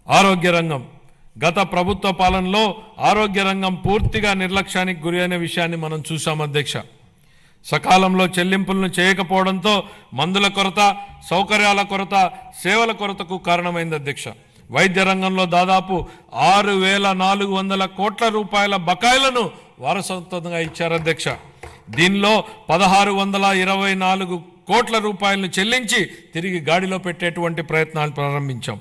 ఆరోగ్య రంగం గత ప్రభుత్వ పాలనలో ఆరోగ్య రంగం పూర్తిగా నిర్లక్ష్యానికి గురైన విషయాన్ని మనం చూసాం అధ్యక్ష. సకాలంలో చెల్లింపులను చేయకపోవడంతో మందుల కొరత, సౌకర్యాల కొరత, సేవల కొరతకు కారణమైంది అధ్యక్ష. వైద్య రంగంలో దాదాపు 6,400 కోట్ల రూపాయల బకాయిలను వారసత్వంగా ఇచ్చారు అధ్యక్ష. దీనిలో 1,624 కోట్ల రూపాయలను చెల్లించి తిరిగి గాడిలో పెట్టేటువంటి ప్రయత్నాలు ప్రారంభించాం.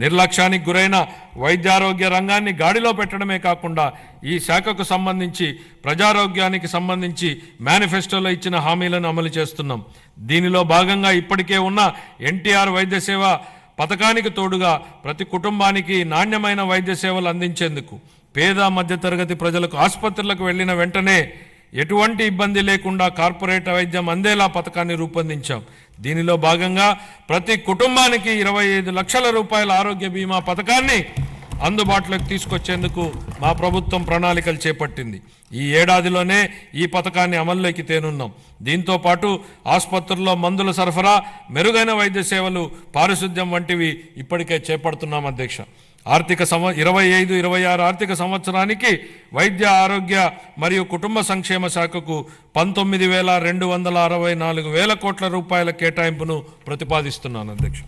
నిర్లక్ష్యానికి గురైన వైద్యారోగ్య రంగాన్ని గాడిలో పెట్టడమే కాకుండా ఈ శాఖకు సంబంధించి ప్రజారోగ్యానికి సంబంధించి మేనిఫెస్టోలో ఇచ్చిన హామీలను అమలు చేస్తున్నాం. దీనిలో భాగంగా ఇప్పటికే ఉన్న ఎన్టీఆర్ వైద్య సేవ పథకానికి తోడుగా ప్రతి కుటుంబానికి నాణ్యమైన వైద్య సేవలు అందించేందుకు పేద మధ్యతరగతి ప్రజలకు ఆసుపత్రులకు వెళ్లిన వెంటనే ఎటువంటి ఇబ్బంది లేకుండా కార్పొరేట్ వైద్యం అందేలా పథకాన్ని రూపొందించాం. దీనిలో భాగంగా ప్రతి కుటుంబానికి 25 లక్షల రూపాయల ఆరోగ్య బీమా పథకాన్ని అందుబాటులోకి తీసుకొచ్చేందుకు మా ప్రభుత్వం ప్రణాళికలు చేపట్టింది. ఈ ఏడాదిలోనే ఈ పథకాన్ని అమల్లోకి తేనున్నాం. దీంతో పాటు ఆసుపత్రుల్లో మందుల సరఫరా, మెరుగైన వైద్య సేవలు, పారిశుద్ధ్యం వంటివి ఇప్పటికే చేపడుతున్నాం అధ్యక్ష. 25-26 ఆర్థిక సంవత్సరానికి వైద్య ఆరోగ్య మరియు కుటుంబ సంక్షేమ శాఖకు 19,264 కోట్ల రూపాయల కేటాయింపును ప్రతిపాదిస్తున్నాను అధ్యక్ష.